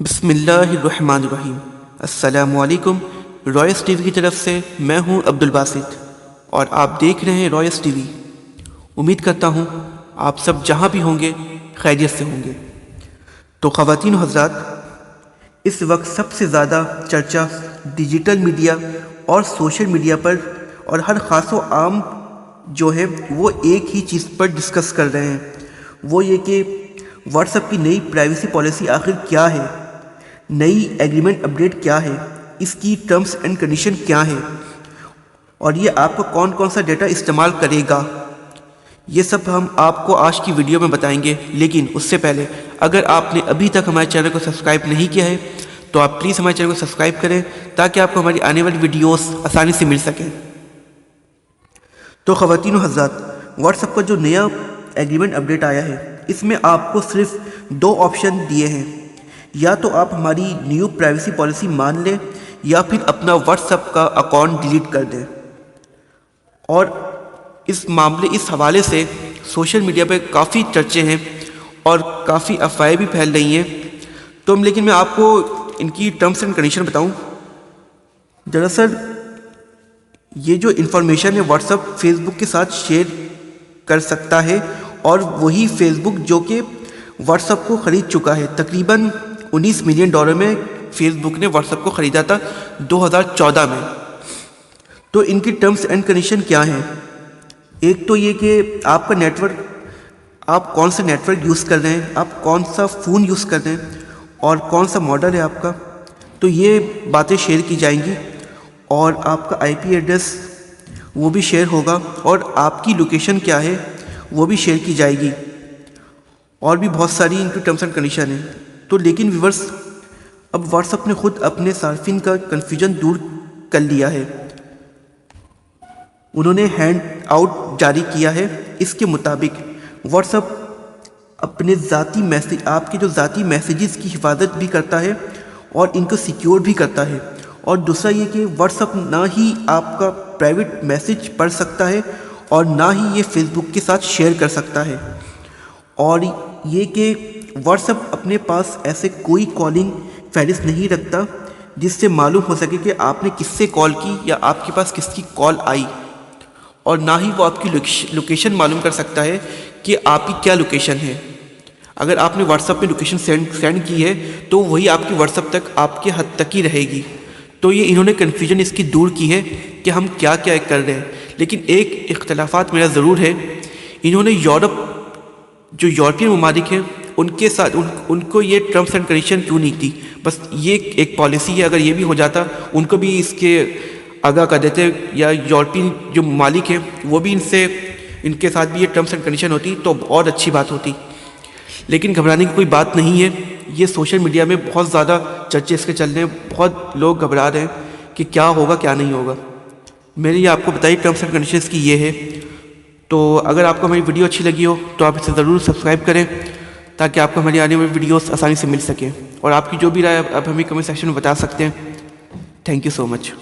बिस्मिल्लाहिर्रहमानिर्रहीम। अस्सलामुअलैकुम। Royce TV की तरफ से मैं हूं अब्दुल बासित और आप देख रहे हैं रॉयस टीवी। उम्मीद करता हूं आप सब जहां भी होंगे खैरियत से होंगे। तो ख़वातीन हज़रात, इस वक्त सबसे ज़्यादा चर्चा डिजिटल मीडिया और सोशल मीडिया पर और हर ख़ास व आम जो है वो एक ही चीज़ पर डिस्कस कर रहे हैं, वो ये कि व्हाट्सएप की नई प्राइवेसी पॉलिसी आखिर क्या है, नई एग्रीमेंट अपडेट क्या है, इसकी टर्म्स एंड कंडीशन क्या है और ये आपका कौन कौन सा डेटा इस्तेमाल करेगा। ये सब हम आपको आज की वीडियो में बताएंगे। लेकिन उससे पहले अगर आपने अभी तक हमारे चैनल को सब्सक्राइब नहीं किया है तो आप प्लीज़ हमारे चैनल को सब्सक्राइब करें ताकि आपको हमारी आने वाली वीडियोस आसानी से मिल सकें। तो ख़वातीन हज़रात, व्हाट्सएप का जो नया एग्रीमेंट अपडेट आया है इसमें आपको सिर्फ दो ऑप्शन दिए हैं, या तो आप हमारी न्यू प्राइवेसी पॉलिसी मान लें या फिर अपना व्हाट्सएप का अकाउंट डिलीट कर दें। और इस हवाले से सोशल मीडिया पे काफ़ी चर्चे हैं और काफ़ी अफवाहें भी फैल रही हैं। लेकिन मैं आपको इनकी टर्म्स एंड कंडीशन बताऊं। दरअसल ये जो इन्फॉर्मेशन है व्हाट्सएप फेसबुक के साथ शेयर कर सकता है और वही फेसबुक जो कि व्हाट्सएप को ख़रीद चुका है। तकरीबन $19 मिलियन में फेसबुक ने व्हाट्सएप को ख़रीदा था 2014 में। तो इनकी टर्म्स एंड कंडीशन क्या हैं? एक तो ये कि आपका नेटवर्क, आप कौन सा नेटवर्क यूज़ कर रहे हैं, आप कौन सा फ़ोन यूज़ कर रहे हैं और कौन सा मॉडल है आपका, तो ये बातें शेयर की जाएंगी। और आपका आईपी एड्रेस वो भी शेयर होगा और आपकी लोकेशन क्या है वो भी शेयर की जाएगी। और भी बहुत सारी इनकी टर्म्स एंड कंडीशन है। तो लेकिन व्यूअर्स, अब व्हाट्सएप ने खुद अपने सार्फिन का कन्फ्यूजन दूर कर लिया है। उन्होंने हैंड आउट जारी किया है। इसके मुताबिक व्हाट्सएप अपने ज़ाती मैसेज, आपके जो ज़ाती मैसेजेस की हिफाजत भी करता है और इनको सिक्योर भी करता है। और दूसरा ये कि व्हाट्सएप ना ही आपका प्राइवेट मैसेज पढ़ सकता है और ना ही ये फेसबुक के साथ शेयर कर सकता है। और ये कि व्हाट्सएप अपने पास ऐसे कोई कॉलिंग फहरिस्त नहीं रखता जिससे मालूम हो सके कि आपने किससे कॉल की या आपके पास किसकी कॉल आई। और ना ही वो आपकी लोकेशन मालूम कर सकता है कि आपकी क्या लोकेशन है। अगर आपने व्हाट्सएप में लोकेशन सेंड की है तो वही आपकी व्हाट्सएप तक आपके हद तक ही रहेगी। तो ये इन्होंने कन्फ्यूजन इसकी दूर की है कि हम क्या क्या कर रहे हैं। लेकिन एक इख्तलाफात मेरा ज़रूर है, इन्होंने जो यूरोपियन ममालिक हैं उनके साथ उनको ये टर्म्स एंड कंडीशन क्यों नहीं थी। बस ये एक पॉलिसी है, अगर ये भी हो जाता उनको भी इसके आगाह कर देते या यूरोपियन जो ममालिक हैं वो भी इनके साथ भी ये टर्म्स एंड कंडीशन होती तो और अच्छी बात होती। लेकिन घबराने की कोई बात नहीं है। ये सोशल मीडिया में बहुत ज़्यादा चर्चे इसके चल रहे हैं, बहुत लोग घबरा रहे हैं कि क्या होगा क्या नहीं होगा। मैंने ये आपको बताई टर्म्स एंड कंडीशंस की ये है। तो अगर आपको हमारी वीडियो अच्छी लगी हो तो आप इसे ज़रूर सब्सक्राइब करें ताकि आपको हमारी आने वाली वीडियोस आसानी से मिल सकें। और आपकी जो भी राय आप हमें कमेंट सेक्शन में बता सकते हैं। Thank you so much.